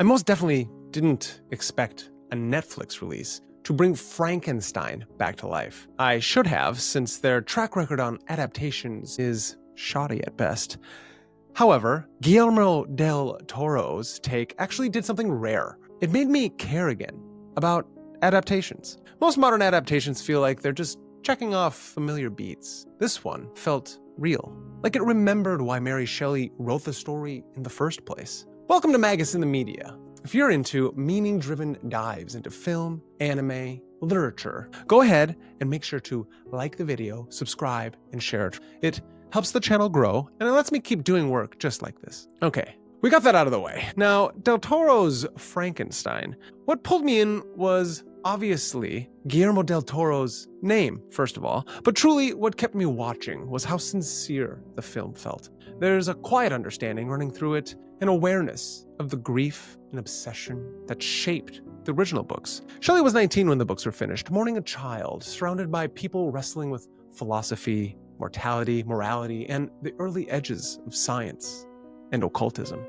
I most definitely didn't expect a Netflix release to bring Frankenstein back to life. I should have, since their track record on adaptations is shoddy at best. However, Guillermo del Toro's take actually did something rare. It made me care again about adaptations. Most modern adaptations feel like they're just checking off familiar beats. This one felt real, like it remembered why Mary Shelley wrote the story in the first place. Welcome to Magus in the Media. If you're into meaning-driven dives into film, anime, literature, go ahead and make sure to like the video, subscribe, and share it. It helps the channel grow, and it lets me keep doing work just like this. Okay, we got that out of the way. Now, Del Toro's Frankenstein. What pulled me in was obviously Guillermo del Toro's name, first of all, but truly what kept me watching was how sincere the film felt. There's a quiet understanding running through it, an awareness of the grief and obsession that shaped the original books. Shelley was 19 when the books were finished, mourning a child, surrounded by people wrestling with philosophy, mortality, morality, and the early edges of science and occultism.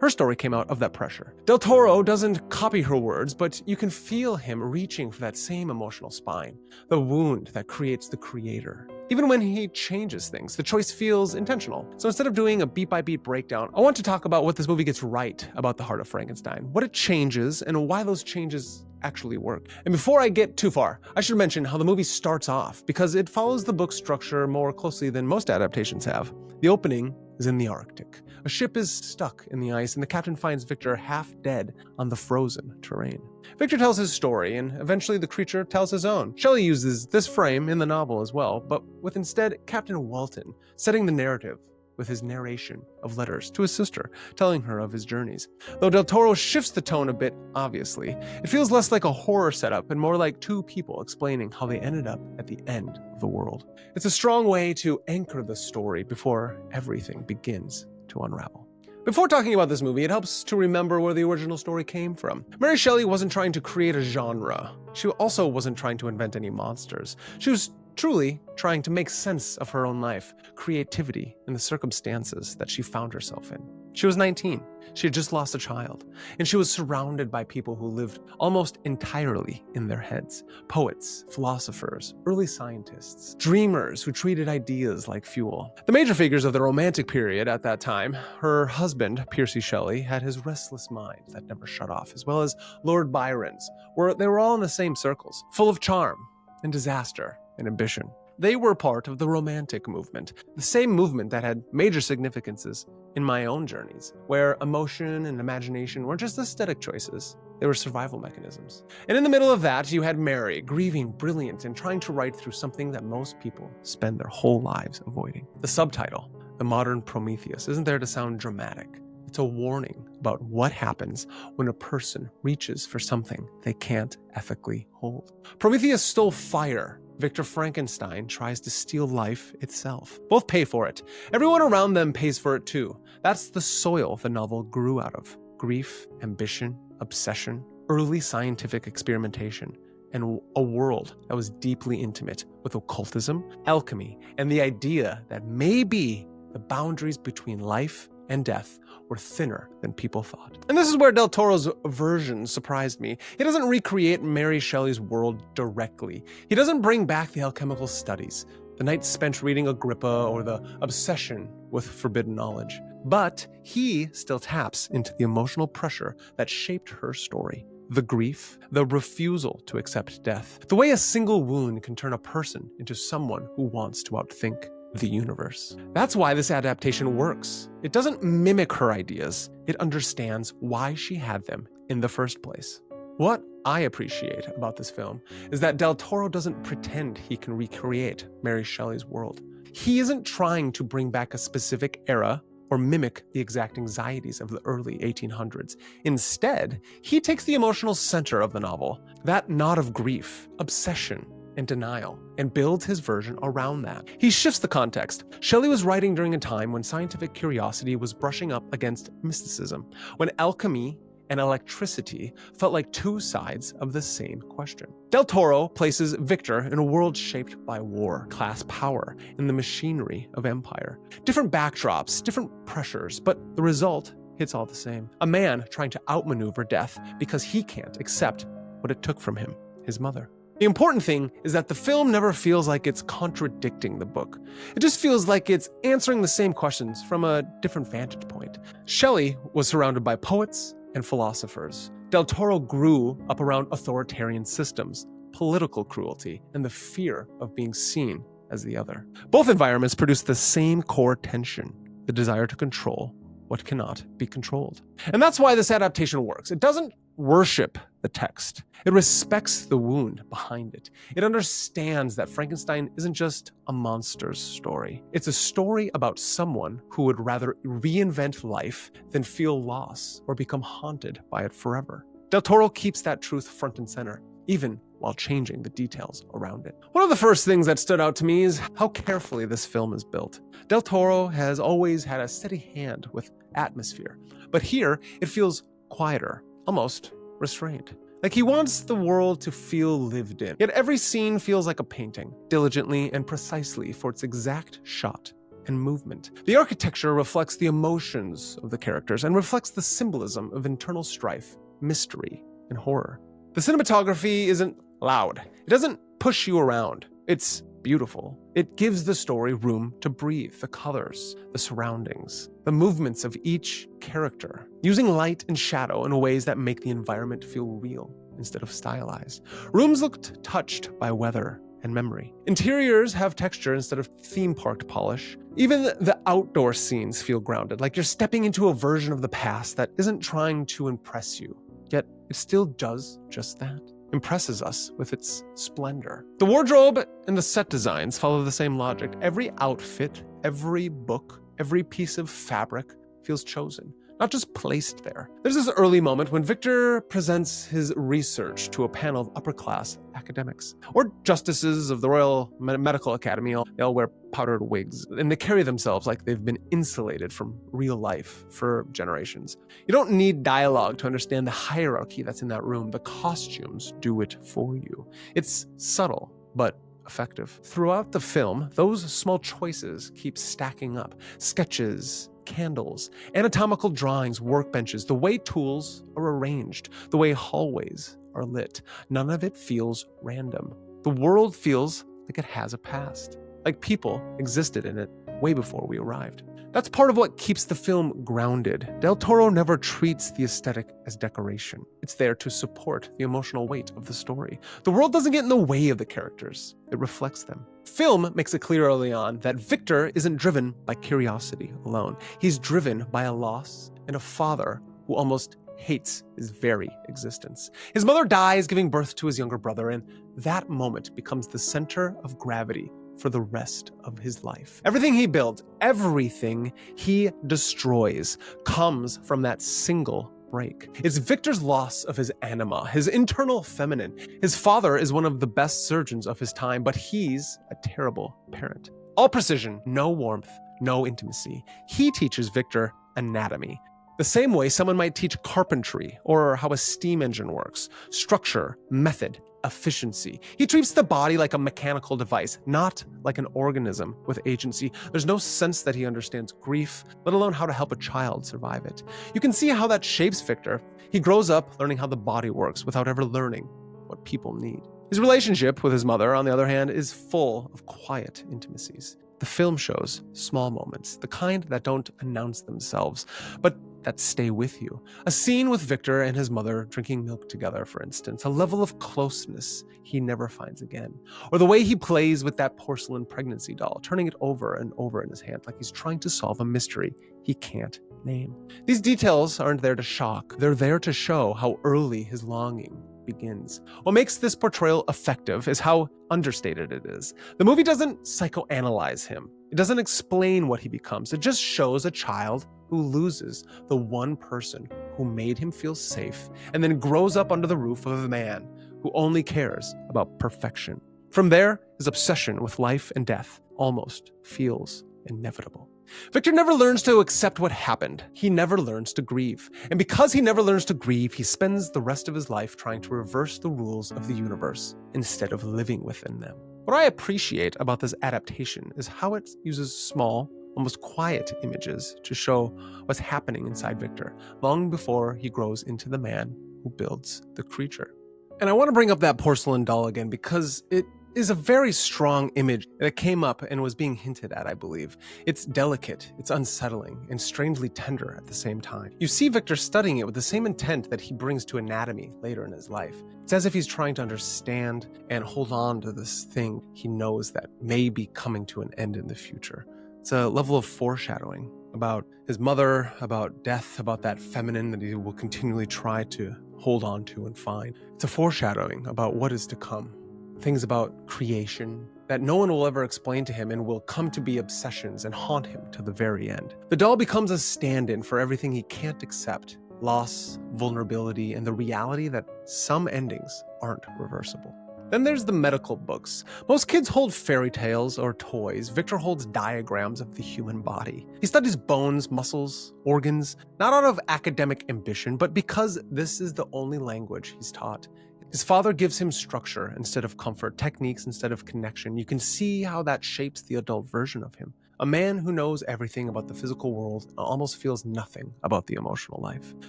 Her story came out of that pressure. Del Toro doesn't copy her words, but you can feel him reaching for that same emotional spine, the wound that creates the creator. Even when he changes things, the choice feels intentional. So instead of doing a beat-by-beat breakdown, I want to talk about what this movie gets right about the heart of Frankenstein, what it changes, and why those changes actually work. And before I get too far, I should mention how the movie starts off, because it follows the book structure more closely than most adaptations have. The opening is in the Arctic. A ship is stuck in the ice, and the captain finds Victor half dead on the frozen terrain. Victor tells his story, and eventually the creature tells his own. Shelley uses this frame in the novel as well, but with instead Captain Walton setting the narrative with his narration of letters to his sister, telling her of his journeys. Though Del Toro shifts the tone a bit, obviously, it feels less like a horror setup and more like two people explaining how they ended up at the end of the world. It's a strong way to anchor the story before everything begins to unravel. Before talking about this movie, it helps to remember where the original story came from. Mary Shelley wasn't trying to create a genre. She also wasn't trying to invent any monsters. She was truly trying to make sense of her own life, creativity, and the circumstances that she found herself in. She was 19. She had just lost a child, and she was surrounded by people who lived almost entirely in their heads. Poets, philosophers, early scientists, dreamers who treated ideas like fuel. The major figures of the Romantic period at that time, her husband, Percy Shelley, had his restless mind that never shut off, as well as Lord Byron's, where they were all in the same circles, full of charm and disaster and ambition. They were part of the Romantic movement, the same movement that had major significances in my own journeys, where emotion and imagination weren't just aesthetic choices, they were survival mechanisms. And in the middle of that, you had Mary, grieving, brilliant, and trying to write through something that most people spend their whole lives avoiding. The subtitle, The Modern Prometheus, isn't there to sound dramatic. It's a warning about what happens when a person reaches for something they can't ethically hold. Prometheus stole fire. Victor Frankenstein tries to steal life itself. Both pay for it. Everyone around them pays for it too. That's the soil the novel grew out of. Grief, ambition, obsession, early scientific experimentation, and a world that was deeply intimate with occultism, alchemy, and the idea that maybe the boundaries between life and death were thinner than people thought. And this is where Del Toro's version surprised me. He doesn't recreate Mary Shelley's world directly. He doesn't bring back the alchemical studies, the nights spent reading Agrippa, or the obsession with forbidden knowledge. But he still taps into the emotional pressure that shaped her story. The grief, the refusal to accept death, the way a single wound can turn a person into someone who wants to outthink the universe. That's why this adaptation works. It doesn't mimic her ideas. It understands why she had them in the first place. What I appreciate about this film is that Del Toro doesn't pretend he can recreate Mary Shelley's world. He isn't trying to bring back a specific era or mimic the exact anxieties of the early 1800s. Instead, he takes the emotional center of the novel, that knot of grief, obsession, and denial, and builds his version around that. He shifts the context. Shelley was writing during a time when scientific curiosity was brushing up against mysticism, when alchemy and electricity felt like two sides of the same question. Del Toro places Victor in a world shaped by war, class power, and the machinery of empire. Different backdrops, different pressures, but the result hits all the same. A man trying to outmaneuver death because he can't accept what it took from him, his mother. The important thing is that the film never feels like it's contradicting the book. It just feels like it's answering the same questions from a different vantage point. Shelley was surrounded by poets and philosophers. Del Toro grew up around authoritarian systems, political cruelty, and the fear of being seen as the other. Both environments produce the same core tension, the desire to control what cannot be controlled. And that's why this adaptation works. It doesn't worship the text. It respects the wound behind it. It understands that Frankenstein isn't just a monster's story. It's a story about someone who would rather reinvent life than feel loss or become haunted by it forever. Del Toro keeps that truth front and center, even while changing the details around it. One of the first things that stood out to me is how carefully this film is built. Del Toro has always had a steady hand with atmosphere, but here it feels quieter, almost restrained. Like he wants the world to feel lived in. Yet every scene feels like a painting, diligently and precisely for its exact shot and movement. The architecture reflects the emotions of the characters and reflects the symbolism of internal strife, mystery, and horror. The cinematography isn't loud. It doesn't push you around. It's beautiful. It gives the story room to breathe, the colors, the surroundings, the movements of each character, using light and shadow in ways that make the environment feel real instead of stylized. Rooms looked touched by weather and memory. Interiors have texture instead of theme park polish. Even the outdoor scenes feel grounded, like you're stepping into a version of the past that isn't trying to impress you, yet it still does just that. Impresses us with its splendor. The wardrobe and the set designs follow the same logic. Every outfit, every book, every piece of fabric feels chosen, not just placed there. There's this early moment when Victor presents his research to a panel of upper-class academics, or justices of the Royal Medical Academy. They all wear powdered wigs, and they carry themselves like they've been insulated from real life for generations. You don't need dialogue to understand the hierarchy that's in that room. The costumes do it for you. It's subtle, but effective. Throughout the film, those small choices keep stacking up. Sketches, candles, anatomical drawings, workbenches, the way tools are arranged, the way hallways are lit. None of it feels random. The world feels like it has a past, like people existed in it way before we arrived. That's part of what keeps the film grounded. Del Toro never treats the aesthetic as decoration. It's there to support the emotional weight of the story. The world doesn't get in the way of the characters. It reflects them. Film makes it clear early on that Victor isn't driven by curiosity alone. He's driven by a loss and a father who almost hates his very existence. His mother dies giving birth to his younger brother, and that moment becomes the center of gravity for the rest of his life. Everything he builds, everything he destroys, comes from that single break. It's Victor's loss of his anima, his internal feminine. His father is one of the best surgeons of his time, but he's a terrible parent. All precision, no warmth, no intimacy. He teaches Victor anatomy, the same way someone might teach carpentry or how a steam engine works, structure, method, efficiency. He treats the body like a mechanical device, not like an organism with agency. There's no sense that he understands grief, let alone how to help a child survive it. You can see how that shapes Victor. He grows up learning how the body works without ever learning what people need. His relationship with his mother, on the other hand, is full of quiet intimacies. The film shows small moments, the kind that don't announce themselves, but that stay with you. A scene with Victor and his mother drinking milk together, for instance, a level of closeness he never finds again. Or the way he plays with that porcelain pregnancy doll, turning it over and over in his hand like he's trying to solve a mystery he can't name. These details aren't there to shock. They're there to show how early his longing begins. What makes this portrayal effective is how understated it is. The movie doesn't psychoanalyze him. It doesn't explain what he becomes. It just shows a child who loses the one person who made him feel safe and then grows up under the roof of a man who only cares about perfection. From there, his obsession with life and death almost feels inevitable. Victor never learns to accept what happened. He never learns to grieve. And because he never learns to grieve, he spends the rest of his life trying to reverse the rules of the universe instead of living within them. What I appreciate about this adaptation is how it uses small, almost quiet images to show what's happening inside Victor, long before he grows into the man who builds the creature. And I want to bring up that porcelain doll again because it is a very strong image that came up and was being hinted at, I believe. It's delicate, it's unsettling, and strangely tender at the same time. You see Victor studying it with the same intent that he brings to anatomy later in his life. It's as if he's trying to understand and hold on to this thing he knows that may be coming to an end in the future. It's a level of foreshadowing about his mother, about death, about that feminine that he will continually try to hold on to and find. It's a foreshadowing about what is to come. Things about creation that no one will ever explain to him and will come to be obsessions and haunt him to the very end. The doll becomes a stand-in for everything he can't accept: loss, vulnerability, and the reality that some endings aren't reversible. Then there's the medical books. Most kids hold fairy tales or toys. Victor holds diagrams of the human body. He studies bones, muscles, organs, not out of academic ambition, but because this is the only language he's taught. His father gives him structure instead of comfort, techniques instead of connection. You can see how that shapes the adult version of him. A man who knows everything about the physical world and almost feels nothing about the emotional life.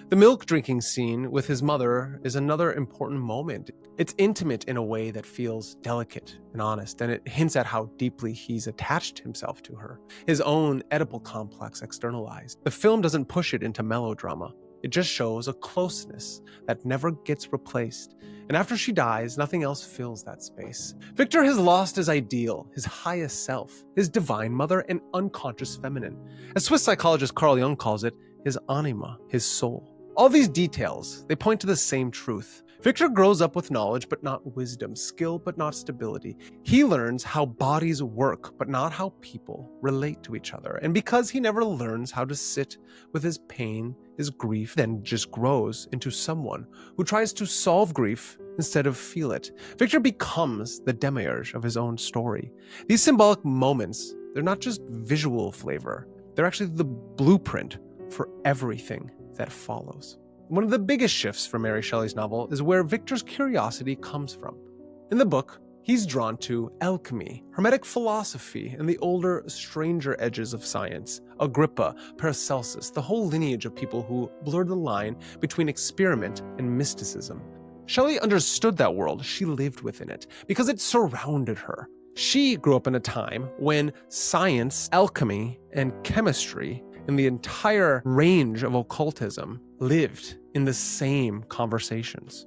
The milk drinking scene with his mother is another important moment. It's intimate in a way that feels delicate and honest, and it hints at how deeply he's attached himself to her. His own Oedipal complex externalized. The film doesn't push it into melodrama. It just shows a closeness that never gets replaced. And after she dies, nothing else fills that space. Victor has lost his ideal, his highest self, his divine mother and unconscious feminine. As Swiss psychologist Carl Jung calls it, his anima, his soul. All these details, they point to the same truth. Victor grows up with knowledge but not wisdom, skill but not stability. He learns how bodies work but not how people relate to each other. And because he never learns how to sit with his pain, his grief, then just grows into someone who tries to solve grief instead of feel it. Victor becomes the demiurge of his own story. These symbolic moments, they're not just visual flavor. They're actually the blueprint for everything that follows. One of the biggest shifts for Mary Shelley's novel is where Victor's curiosity comes from. In the book, he's drawn to alchemy, Hermetic philosophy, and the older, stranger edges of science. Agrippa, Paracelsus, the whole lineage of people who blurred the line between experiment and mysticism. Shelley understood that world. She lived within it because it surrounded her. She grew up in a time when science, alchemy, and chemistry, and the entire range of occultism lived in the same conversations.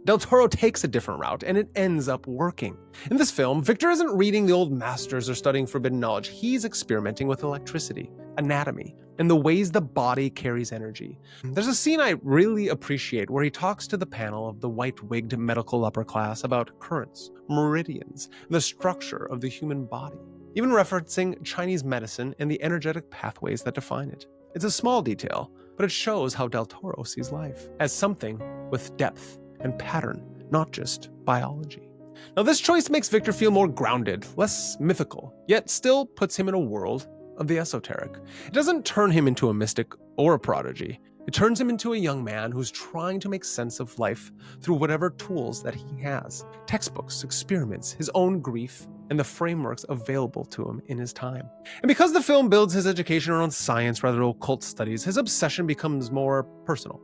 Del Toro takes a different route, and it ends up working. In this film, Victor isn't reading the old masters or studying forbidden knowledge. He's experimenting with electricity, anatomy, and the ways the body carries energy. There's a scene I really appreciate where he talks to the panel of the white-wigged medical upper class about currents, meridians, and the structure of the human body, even referencing Chinese medicine and the energetic pathways that define it. It's a small detail, but it shows how Del Toro sees life as something with depth and pattern, not just biology. Now, this choice makes Victor feel more grounded, less mythical, yet still puts him in a world of the esoteric. It doesn't turn him into a mystic or a prodigy. It turns him into a young man who's trying to make sense of life through whatever tools that he has. Textbooks, experiments, his own grief, and the frameworks available to him in his time. And because the film builds his education around science rather than occult studies, his obsession becomes more personal.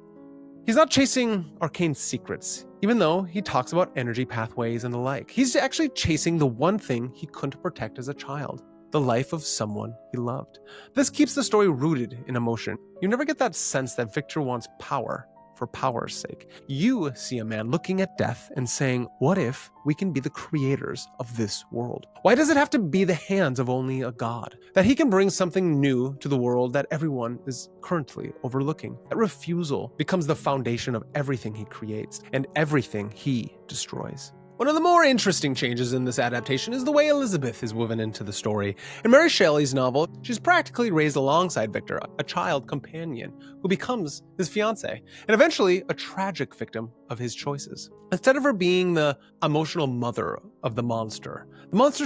He's not chasing arcane secrets, even though he talks about energy pathways and the like. He's actually chasing the one thing he couldn't protect as a child: the life of someone he loved. This keeps the story rooted in emotion. You never get that sense that Victor wants power for power's sake. You see a man looking at death and saying, what if we can be the creators of this world? Why does it have to be the hands of only a god? That he can bring something new to the world that everyone is currently overlooking. That refusal becomes the foundation of everything he creates and everything he destroys. One of the more interesting changes in this adaptation is the way Elizabeth is woven into the story. In Mary Shelley's novel, she's practically raised alongside Victor, a child companion who becomes his fiancé, and eventually a tragic victim of his choices. Instead of her being the emotional mother of the monster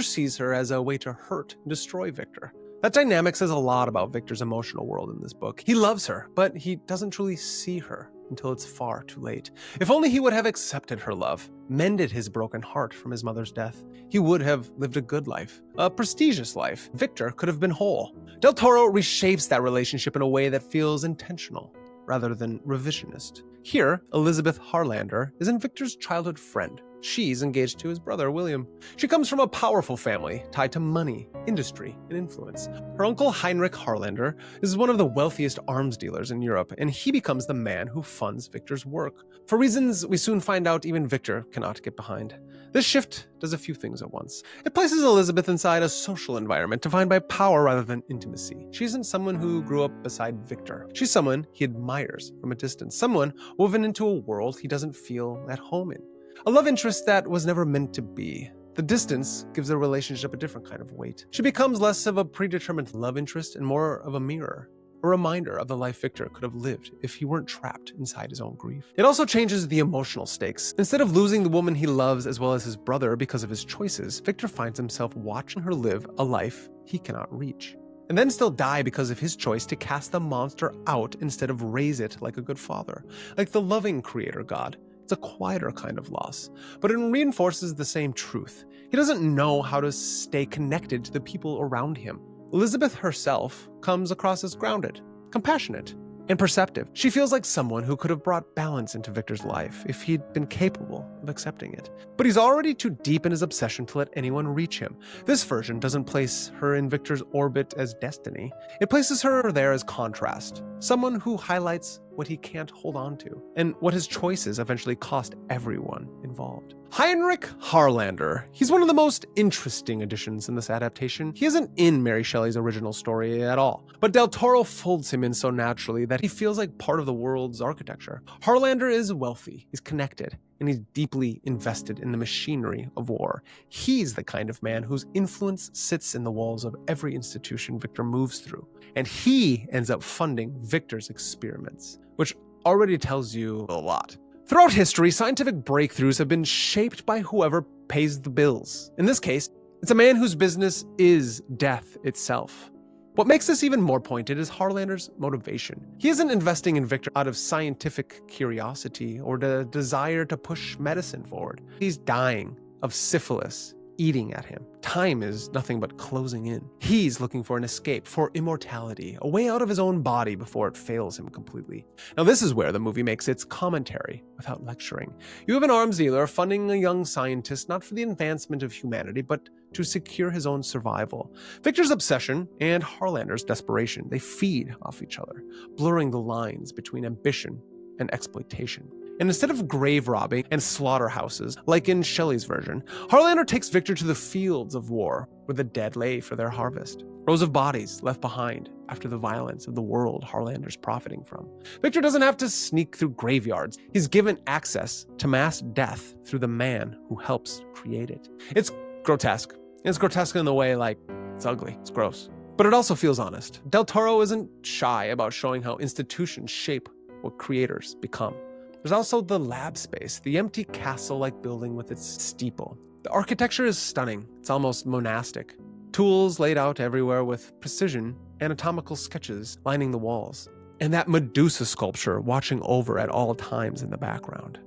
sees her as a way to hurt and destroy Victor. That dynamic says a lot about Victor's emotional world in this book. He loves her, but he doesn't truly see her until it's far too late. If only he would have accepted her love, mended his broken heart from his mother's death, he would have lived a good life, a prestigious life. Victor could have been whole. Del Toro reshapes that relationship in a way that feels intentional, rather than revisionist. Here, Elizabeth Harlander isn't Victor's childhood friend. She's engaged to his brother, William. She comes from a powerful family tied to money, industry, and influence. Her uncle Heinrich Harlander is one of the wealthiest arms dealers in Europe, and he becomes the man who funds Victor's work. For reasons we soon find out even Victor cannot get behind. This shift does a few things at once. It places Elizabeth inside a social environment defined by power rather than intimacy. She isn't someone who grew up beside Victor. She's someone he admires from a distance, someone woven into a world he doesn't feel at home in. A love interest that was never meant to be. The distance gives the relationship a different kind of weight. She becomes less of a predetermined love interest and more of a mirror, a reminder of the life Victor could have lived if he weren't trapped inside his own grief. It also changes the emotional stakes. Instead of losing the woman he loves as well as his brother because of his choices, Victor finds himself watching her live a life he cannot reach, and then still die because of his choice to cast the monster out instead of raise it like a good father, like the loving creator god. It's a quieter kind of loss, but it reinforces the same truth. He doesn't know how to stay connected to the people around him. Elizabeth herself comes across as grounded, compassionate, and perceptive. She feels like someone who could have brought balance into Victor's life if he'd been capable of accepting it. But he's already too deep in his obsession to let anyone reach him. This version doesn't place her in Victor's orbit as destiny. It places her there as contrast, someone who highlights what he can't hold on to, and what his choices eventually cost everyone involved. Heinrich Harlander. He's one of the most interesting additions in this adaptation. He isn't in Mary Shelley's original story at all, but Del Toro folds him in so naturally that he feels like part of the world's architecture. Harlander is wealthy, he's connected, and he's deeply invested in the machinery of war. He's the kind of man whose influence sits in the walls of every institution Victor moves through, and he ends up funding Victor's experiments, which already tells you a lot. Throughout history, scientific breakthroughs have been shaped by whoever pays the bills. In this case, it's a man whose business is death itself. What makes this even more pointed is Harlander's motivation. He isn't investing in Victor out of scientific curiosity or the desire to push medicine forward. He's dying of syphilis eating at him. Time is nothing but closing in. He's looking for an escape, for immortality, a way out of his own body before it fails him completely. Now this is where the movie makes its commentary without lecturing. You have an arms dealer funding a young scientist not for the advancement of humanity, but to secure his own survival. Victor's obsession and Harlander's desperation, they feed off each other, blurring the lines between ambition and exploitation. And instead of grave robbing and slaughterhouses, like in Shelley's version, Harlander takes Victor to the fields of war where the dead lay for their harvest. Rows of bodies left behind after the violence of the world Harlander's profiting from. Victor doesn't have to sneak through graveyards. He's given access to mass death through the man who helps create it. It's grotesque. It's grotesque in the way like it's ugly, it's gross. But it also feels honest. Del Toro isn't shy about showing how institutions shape what creators become. There's also the lab space, the empty castle-like building with its steeple. The architecture is stunning. It's almost monastic. Tools laid out everywhere with precision, anatomical sketches lining the walls, and that Medusa sculpture watching over at all times in the background.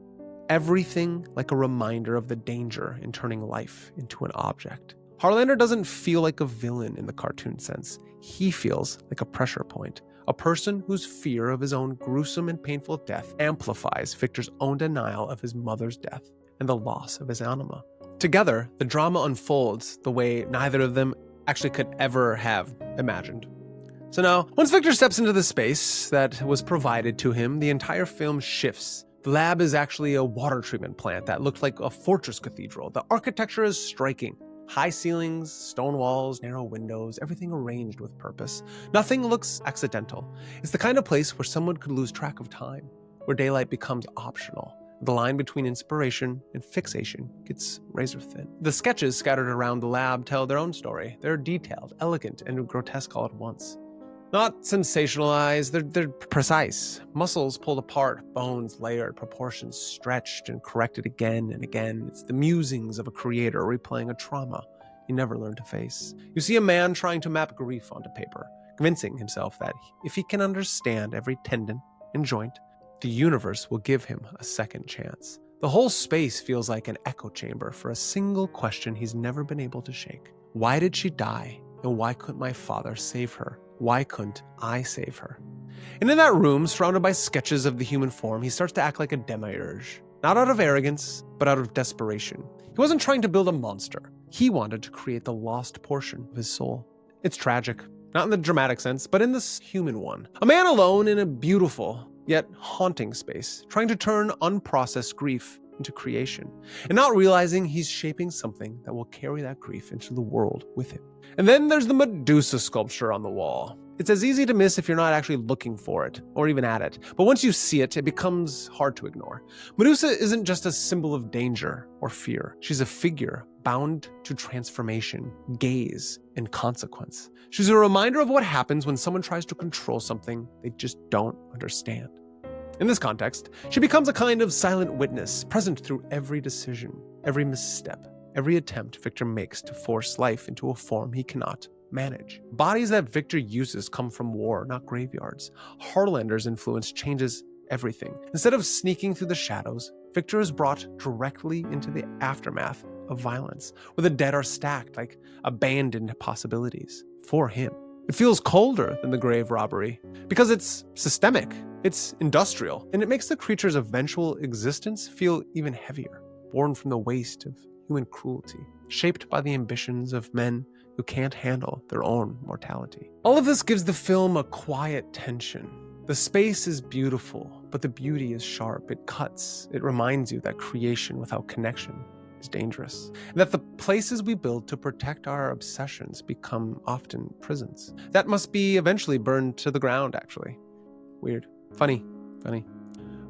Everything like a reminder of the danger in turning life into an object. Harlander doesn't feel like a villain in the cartoon sense. He feels like a pressure point. A person whose fear of his own gruesome and painful death amplifies Victor's own denial of his mother's death and the loss of his anima. Together, the drama unfolds the way neither of them actually could ever have imagined. So now, once Victor steps into the space that was provided to him, the entire film shifts. The lab is actually a water treatment plant that looked like a fortress cathedral. The architecture is striking. High ceilings, stone walls, narrow windows, everything arranged with purpose. Nothing looks accidental. It's the kind of place where someone could lose track of time, where daylight becomes optional. The line between inspiration and fixation gets razor thin. The sketches scattered around the lab tell their own story. They're detailed, elegant, and grotesque all at once. Not sensationalized, they're precise. Muscles pulled apart, bones layered, proportions stretched and corrected again and again. It's the musings of a creator replaying a trauma he never learned to face. You see a man trying to map grief onto paper, convincing himself that if he can understand every tendon and joint, the universe will give him a second chance. The whole space feels like an echo chamber for a single question he's never been able to shake. Why did she die? And why couldn't my father save her? Why couldn't I save her? And in that room, surrounded by sketches of the human form, he starts to act like a demiurge. Not out of arrogance, but out of desperation. He wasn't trying to build a monster. He wanted to create the lost portion of his soul. It's tragic, not in the dramatic sense, but in this human one. A man alone in a beautiful, yet haunting space, trying to turn unprocessed grief into creation, and not realizing he's shaping something that will carry that grief into the world with him. And then there's the Medusa sculpture on the wall. It's as easy to miss if you're not actually looking for it, or even at it. But once you see it, it becomes hard to ignore. Medusa isn't just a symbol of danger or fear. She's a figure bound to transformation, gaze, and consequence. She's a reminder of what happens when someone tries to control something they just don't understand. In this context, she becomes a kind of silent witness, present through every decision, every misstep, every attempt Victor makes to force life into a form he cannot manage. Bodies that Victor uses come from war, not graveyards. Harlander's influence changes everything. Instead of sneaking through the shadows, Victor is brought directly into the aftermath of violence, where the dead are stacked like abandoned possibilities for him. It feels colder than the grave robbery because it's systemic, it's industrial, and it makes the creature's eventual existence feel even heavier, born from the waste of human cruelty, shaped by the ambitions of men who can't handle their own mortality. All of this gives the film a quiet tension. The space is beautiful, but the beauty is sharp. It cuts. It reminds you that creation without connection is dangerous, and that the places we build to protect our obsessions become often prisons that must be eventually burned to the ground, actually. Weird. Funny.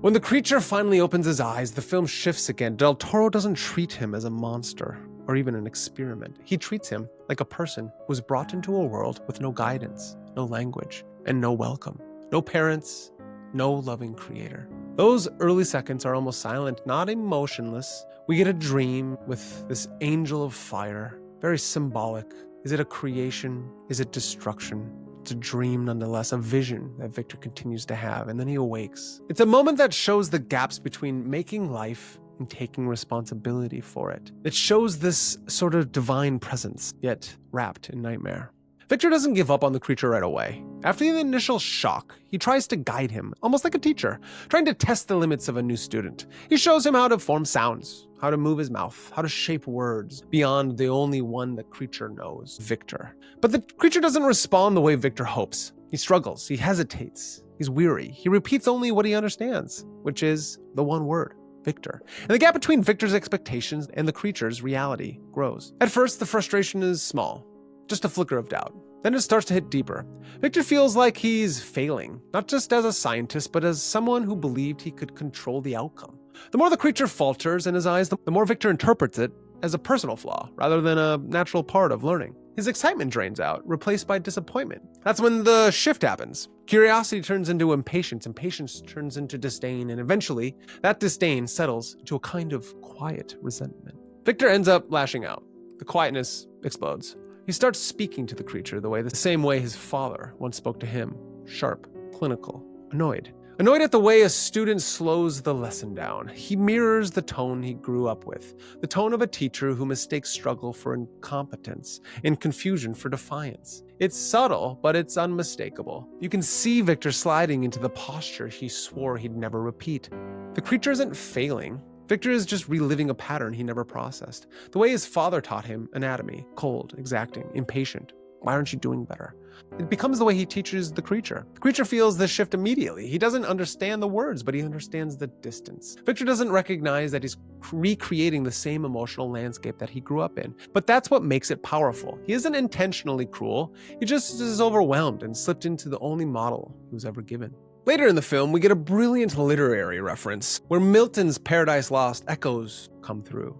When the creature finally opens his eyes, the film shifts again. Del Toro doesn't treat him as a monster or even an experiment. He treats him like a person who was brought into a world with no guidance, no language, and no welcome. No parents, no loving creator. Those early seconds are almost silent, not emotionless. We get a dream with this angel of fire, very symbolic. Is it a creation? Is it destruction? It's a dream nonetheless, a vision that Victor continues to have, and then he awakes. It's a moment that shows the gaps between making life and taking responsibility for it. It shows this sort of divine presence, yet wrapped in nightmare. Victor doesn't give up on the creature right away. After the initial shock, he tries to guide him, almost like a teacher, trying to test the limits of a new student. He shows him how to form sounds, how to move his mouth, how to shape words beyond the only one the creature knows, Victor. But the creature doesn't respond the way Victor hopes. He struggles, he hesitates, he's weary. He repeats only what he understands, which is the one word, Victor. And the gap between Victor's expectations and the creature's reality grows. At first, the frustration is small, just a flicker of doubt. Then it starts to hit deeper. Victor feels like he's failing, not just as a scientist, but as someone who believed he could control the outcome. The more the creature falters in his eyes, the more Victor interprets it as a personal flaw, rather than a natural part of learning. His excitement drains out, replaced by disappointment. That's when the shift happens. Curiosity turns into impatience, impatience turns into disdain, and eventually, that disdain settles into a kind of quiet resentment. Victor ends up lashing out. The quietness explodes. He starts speaking to the creature the same way his father once spoke to him. Sharp, clinical, annoyed. Annoyed at the way a student slows the lesson down. He mirrors the tone he grew up with. The tone of a teacher who mistakes struggle for incompetence and confusion for defiance. It's subtle, but it's unmistakable. You can see Victor sliding into the posture he swore he'd never repeat. The creature isn't failing. Victor is just reliving a pattern he never processed. The way his father taught him anatomy, cold, exacting, impatient. Why aren't you doing better? It becomes the way he teaches the creature. The creature feels this shift immediately. He doesn't understand the words, but he understands the distance. Victor doesn't recognize that he's recreating the same emotional landscape that he grew up in. But that's what makes it powerful. He isn't intentionally cruel. He just is overwhelmed and slipped into the only model he was ever given. Later in the film, we get a brilliant literary reference where Milton's Paradise Lost echoes come through.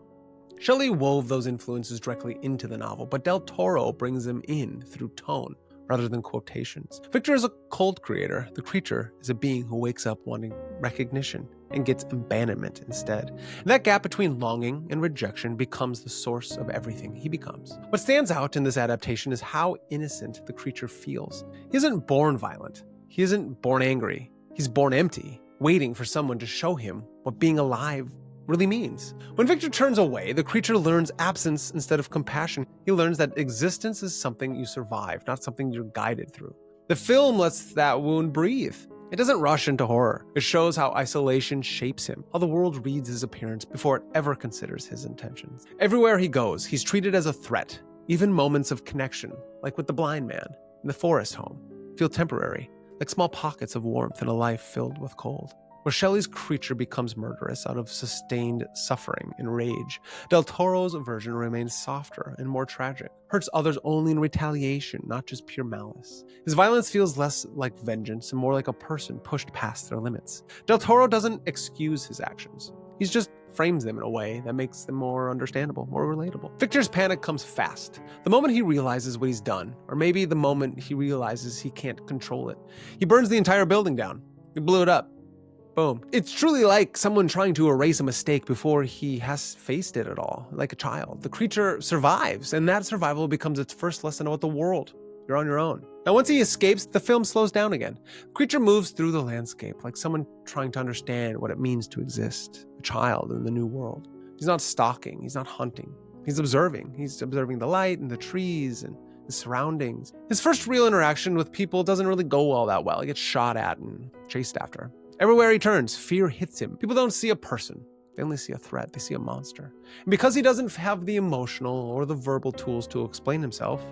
Shelley wove those influences directly into the novel, but Del Toro brings them in through tone, rather than quotations. Victor is a cold creator. The creature is a being who wakes up wanting recognition and gets abandonment instead. And that gap between longing and rejection becomes the source of everything he becomes. What stands out in this adaptation is how innocent the creature feels. He isn't born violent. He isn't born angry. He's born empty, waiting for someone to show him what being alive really means. When Victor turns away, the creature learns absence instead of compassion. He learns that existence is something you survive, not something you're guided through. The film lets that wound breathe. It doesn't rush into horror. It shows how isolation shapes him, how the world reads his appearance before it ever considers his intentions. Everywhere he goes, he's treated as a threat. Even moments of connection, like with the blind man in the forest home, feel temporary, like small pockets of warmth in a life filled with cold. Where Shelley's creature becomes murderous out of sustained suffering and rage, Del Toro's version remains softer and more tragic, hurts others only in retaliation, not just pure malice. His violence feels less like vengeance and more like a person pushed past their limits. Del Toro doesn't excuse his actions. He just frames them in a way that makes them more understandable, more relatable. Victor's panic comes fast. The moment he realizes what he's done, or maybe the moment he realizes he can't control it. He burns the entire building down. He blew it up. Boom. It's truly like someone trying to erase a mistake before he has faced it at all, like a child. The creature survives, and that survival becomes its first lesson about the world. You're on your own. Now, once he escapes, the film slows down again. The creature moves through the landscape like someone trying to understand what it means to exist, a child in the new world. He's not stalking, he's not hunting. He's observing. He's observing the light and the trees and the surroundings. His first real interaction with people doesn't really go all that well. He gets shot at and chased after. Everywhere he turns, fear hits him. People don't see a person. They only see a threat. They see a monster. And because he doesn't have the emotional or the verbal tools to explain himself,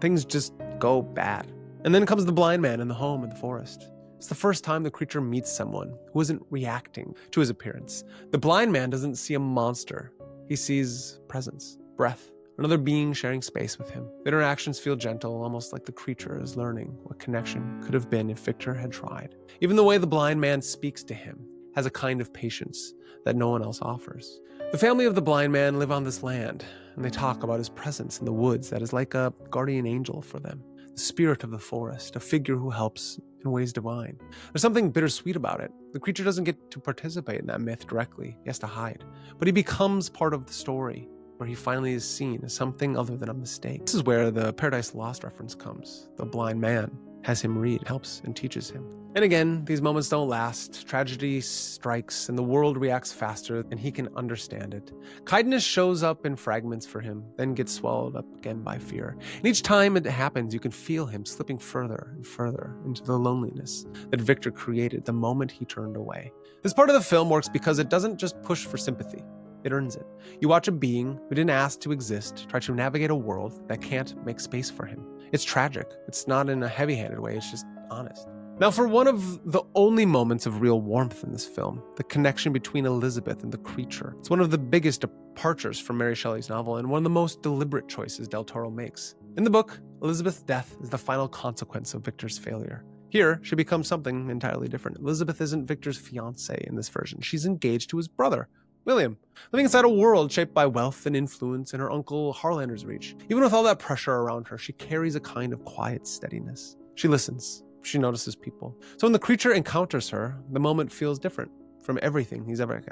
things just go bad. And then comes the blind man in the home in the forest. It's the first time the creature meets someone who isn't reacting to his appearance. The blind man doesn't see a monster. He sees presence, breath, another being sharing space with him. The interactions feel gentle, almost like the creature is learning what connection could have been if Victor had tried. Even the way the blind man speaks to him has a kind of patience that no one else offers. The family of the blind man live on this land, and they talk about his presence in the woods that is like a guardian angel for them. The spirit of the forest, a figure who helps in ways divine. There's something bittersweet about it. The creature doesn't get to participate in that myth directly. He has to hide. But he becomes part of the story, where he finally is seen as something other than a mistake. This is where the Paradise Lost reference comes. The blind man has him read, helps and teaches him. And again, these moments don't last. Tragedy strikes and the world reacts faster than he can understand it. Kindness shows up in fragments for him, then gets swallowed up again by fear. And each time it happens, you can feel him slipping further and further into the loneliness that Victor created the moment he turned away. This part of the film works because it doesn't just push for sympathy. It earns it. You watch a being who didn't ask to exist try to navigate a world that can't make space for him. It's tragic. It's not in a heavy-handed way, it's just honest. Now, for one of the only moments of real warmth in this film, the connection between Elizabeth and the creature. It's one of the biggest departures from Mary Shelley's novel and one of the most deliberate choices Del Toro makes. In the book, Elizabeth's death is the final consequence of Victor's failure. Here, she becomes something entirely different. Elizabeth isn't Victor's fiancée in this version. She's engaged to his brother, William, living inside a world shaped by wealth and influence in her uncle Harlander's reach. Even with all that pressure around her, she carries a kind of quiet steadiness. She listens. She notices people. So when the creature encounters her, the moment feels different from everything he's ever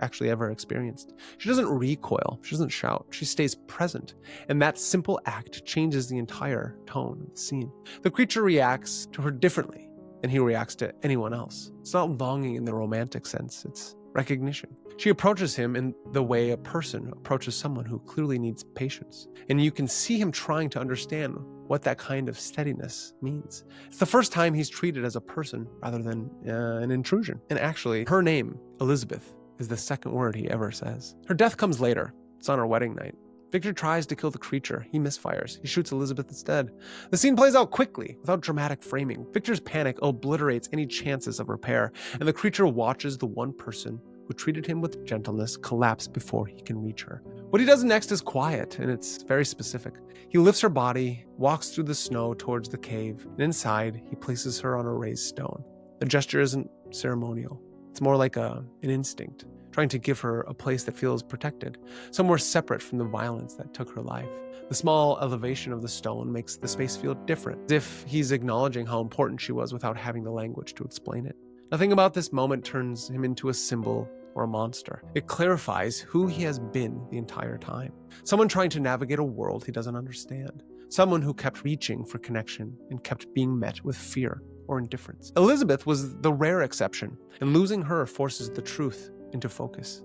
experienced. She doesn't recoil. She doesn't shout. She stays present. And that simple act changes the entire tone of the scene. The creature reacts to her differently than he reacts to anyone else. It's not longing in the romantic sense. It's recognition. She approaches him in the way a person approaches someone who clearly needs patience. And you can see him trying to understand what that kind of steadiness means. It's the first time he's treated as a person rather than an intrusion. And actually, her name, Elizabeth, is the second word he ever says. Her death comes later. It's on her wedding night. Victor tries to kill the creature. He misfires. He shoots Elizabeth instead. The scene plays out quickly, without dramatic framing. Victor's panic obliterates any chances of repair, and the creature watches the one person who treated him with gentleness collapse before he can reach her. What he does next is quiet, and it's very specific. He lifts her body, walks through the snow towards the cave, and inside, he places her on a raised stone. The gesture isn't ceremonial. It's more like an instinct. trying to give her a place that feels protected, somewhere separate from the violence that took her life. The small elevation of the stone makes the space feel different, as if he's acknowledging how important she was without having the language to explain it. Nothing about this moment turns him into a symbol or a monster. It clarifies who he has been the entire time. Someone trying to navigate a world he doesn't understand. Someone who kept reaching for connection and kept being met with fear or indifference. Elizabeth was the rare exception, and losing her forces the truth into focus.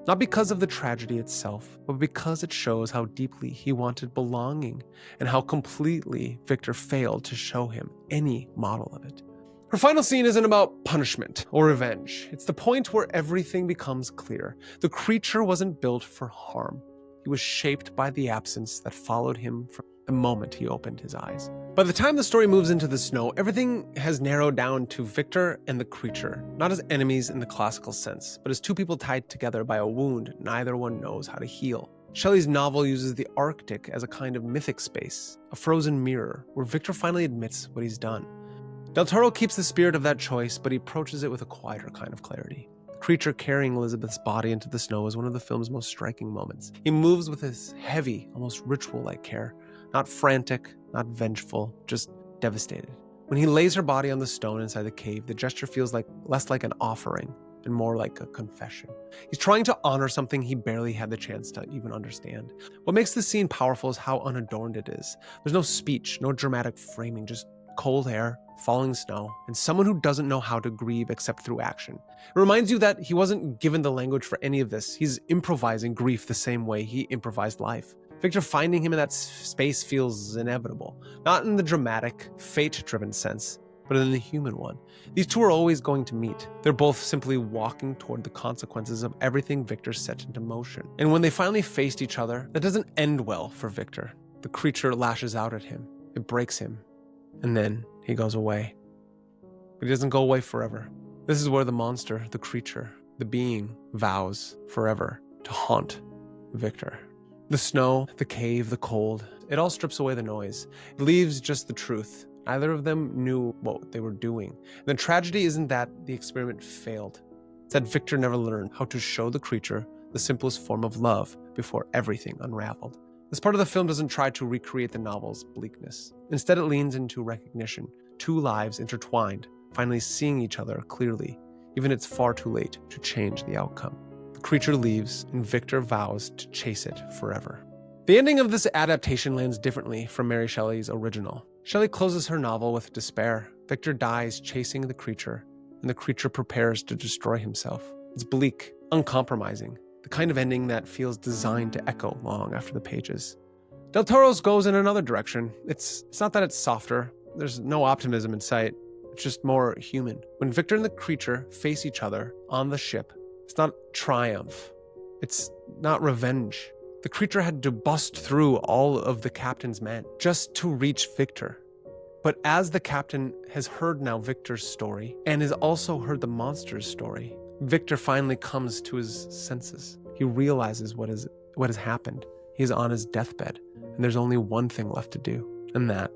Not because of the tragedy itself, but because it shows how deeply he wanted belonging and how completely Victor failed to show him any model of it. Her final scene isn't about punishment or revenge. It's the point where everything becomes clear. The creature wasn't built for harm. He was shaped by the absence that followed him from the moment he opened his eyes. By the time the story moves into the snow, everything has narrowed down to Victor and the creature, not as enemies in the classical sense, but as two people tied together by a wound neither one knows how to heal. Shelley's novel uses the Arctic as a kind of mythic space, a frozen mirror, where Victor finally admits what he's done. Del Toro keeps the spirit of that choice, but he approaches it with a quieter kind of clarity. The creature carrying Elizabeth's body into the snow is one of the film's most striking moments. He moves with this heavy, almost ritual-like care, not frantic, not vengeful, just devastated. When he lays her body on the stone inside the cave, the gesture feels less like an offering and more like a confession. He's trying to honor something he barely had the chance to even understand. What makes this scene powerful is how unadorned it is. There's no speech, no dramatic framing, just cold air, falling snow, and someone who doesn't know how to grieve except through action. It reminds you that he wasn't given the language for any of this. He's improvising grief the same way he improvised life. Victor finding him in that space feels inevitable, not in the dramatic, fate-driven sense, but in the human one. These two are always going to meet. They're both simply walking toward the consequences of everything Victor set into motion. And when they finally faced each other, that doesn't end well for Victor. The creature lashes out at him. It breaks him. And then he goes away. But he doesn't go away forever. This is where the monster, the creature, the being vows forever to haunt Victor. The snow, the cave, the cold, it all strips away the noise. It leaves just the truth. Neither of them knew what they were doing. And the tragedy isn't that the experiment failed. It's that Victor never learned how to show the creature the simplest form of love before everything unraveled. This part of the film doesn't try to recreate the novel's bleakness. Instead, it leans into recognition. Two lives intertwined, finally seeing each other clearly, even it's far too late to change the outcome. The creature leaves, and Victor vows to chase it forever. The ending of this adaptation lands differently from Mary Shelley's original. Shelley closes her novel with despair. Victor dies chasing the creature, and the creature prepares to destroy himself. It's bleak, uncompromising, the kind of ending that feels designed to echo long after the pages. Del Toro's goes in another direction. It's not that it's softer. There's no optimism in sight. It's just more human. When Victor and the creature face each other on the ship, it's not triumph. It's not revenge. The creature had to bust through all of the captain's men just to reach Victor. But as the captain has heard now Victor's story and has also heard the monster's story, Victor finally comes to his senses. He realizes what has happened. He's on his deathbed, and there's only one thing left to do, and that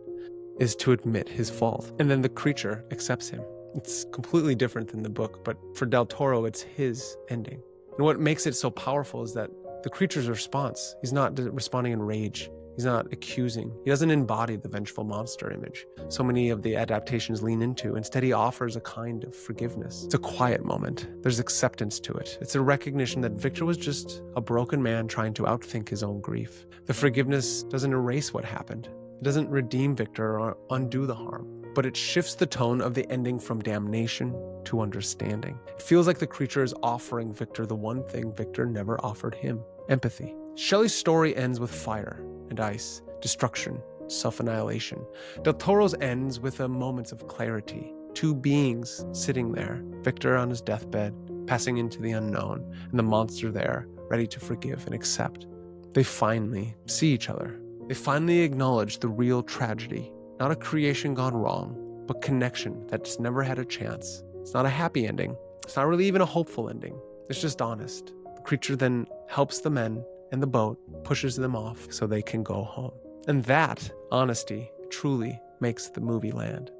is to admit his fault. And then the creature accepts him. It's completely different than the book, but for Del Toro, it's his ending. And what makes it so powerful is that the creature's response, he's not responding in rage. He's not accusing. He doesn't embody the vengeful monster image so many of the adaptations lean into. Instead, he offers a kind of forgiveness. It's a quiet moment. There's acceptance to it. It's a recognition that Victor was just a broken man trying to outthink his own grief. The forgiveness doesn't erase what happened. It doesn't redeem Victor or undo the harm, but it shifts the tone of the ending from damnation to understanding. It feels like the creature is offering Victor the one thing Victor never offered him: empathy. Shelley's story ends with fire and ice, destruction, self-annihilation. Del Toro's ends with a moments of clarity. Two beings sitting there, Victor on his deathbed, passing into the unknown, and the monster there, ready to forgive and accept. They finally see each other. They finally acknowledge the real tragedy. Not a creation gone wrong, but connection that's never had a chance. It's not a happy ending. It's not really even a hopeful ending. It's just honest. The creature then helps the men and the boat, pushes them off so they can go home. And that honesty truly makes the movie land.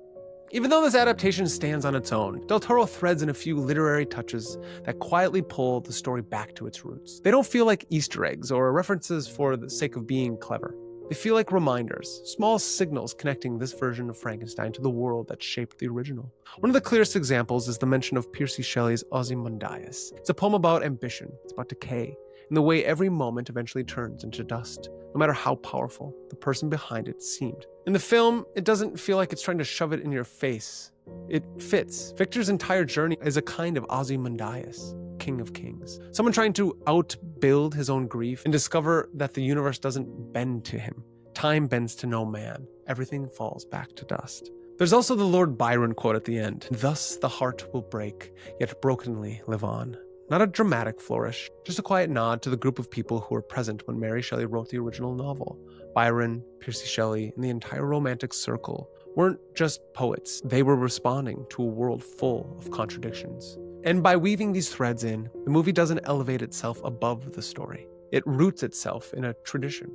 Even though this adaptation stands on its own, Del Toro threads in a few literary touches that quietly pull the story back to its roots. They don't feel like Easter eggs or references for the sake of being clever. They feel like reminders, small signals connecting this version of Frankenstein to the world that shaped the original. One of the clearest examples is the mention of Mary Shelley's Ozymandias. It's a poem about ambition, it's about decay, and the way every moment eventually turns into dust, no matter how powerful the person behind it seemed. In the film, it doesn't feel like it's trying to shove it in your face. It fits. Victor's entire journey is a kind of Ozymandias, King of Kings. Someone trying to outbuild his own grief and discover that the universe doesn't bend to him. Time bends to no man. Everything falls back to dust. There's also the Lord Byron quote at the end. Thus the heart will break, yet brokenly live on. Not a dramatic flourish, just a quiet nod to the group of people who were present when Mary Shelley wrote the original novel. Byron, Mary Shelley, and the entire romantic circle weren't just poets. They were responding to a world full of contradictions. And by weaving these threads in, the movie doesn't elevate itself above the story. It roots itself in a tradition.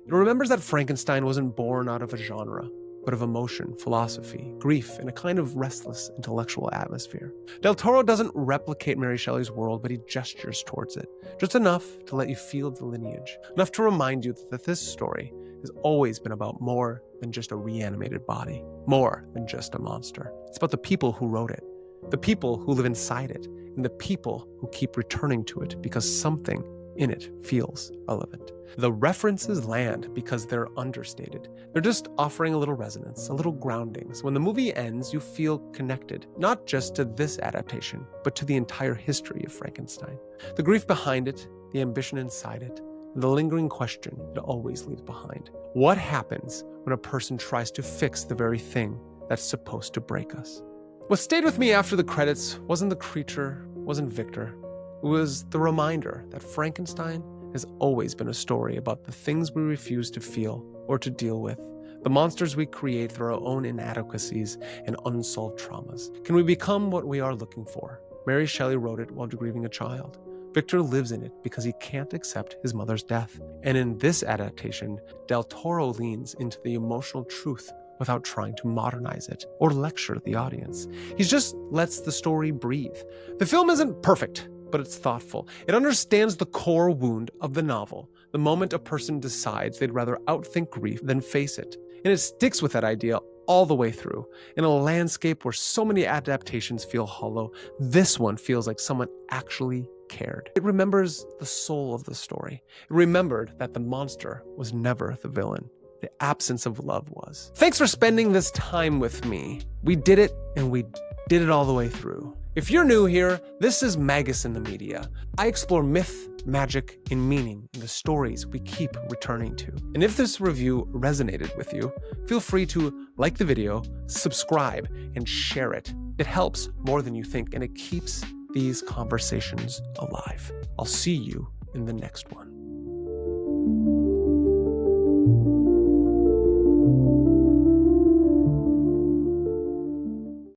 It remembers that Frankenstein wasn't born out of a genre, but of emotion, philosophy, grief, and a kind of restless intellectual atmosphere. Del Toro doesn't replicate Mary Shelley's world, but he gestures towards it, just enough to let you feel the lineage, enough to remind you that this story has always been about more than just a reanimated body, more than just a monster. It's about the people who wrote it, the people who live inside it, and the people who keep returning to it because something in it feels relevant. The references land because they're understated. They're just offering a little resonance, a little grounding. So when the movie ends, you feel connected, not just to this adaptation, but to the entire history of Frankenstein. The grief behind it, the ambition inside it, and the lingering question it always leaves behind. What happens when a person tries to fix the very thing that's supposed to break us? What stayed with me after the credits wasn't the creature, wasn't Victor. It was the reminder that Frankenstein has always been a story about the things we refuse to feel or to deal with, the monsters we create through our own inadequacies and unsolved traumas. Can we become what we are looking for? Mary Shelley wrote it while grieving a child. Victor lives in it because he can't accept his mother's death. And in this adaptation, Del Toro leans into the emotional truth without trying to modernize it or lecture the audience. He just lets the story breathe. The film isn't perfect, but it's thoughtful. It understands the core wound of the novel, the moment a person decides they'd rather outthink grief than face it. And it sticks with that idea all the way through. In a landscape where so many adaptations feel hollow, this one feels like someone actually cared. It remembers the soul of the story. It remembered that the monster was never the villain. The absence of love was. Thanks for spending this time with me. We did it, and we did it all the way through. If you're new here, this is Magus in the Media. I explore myth, magic, and meaning in the stories we keep returning to. And if this review resonated with you, feel free to like the video, subscribe, and share it. It helps more than you think, and it keeps these conversations alive. I'll see you in the next one.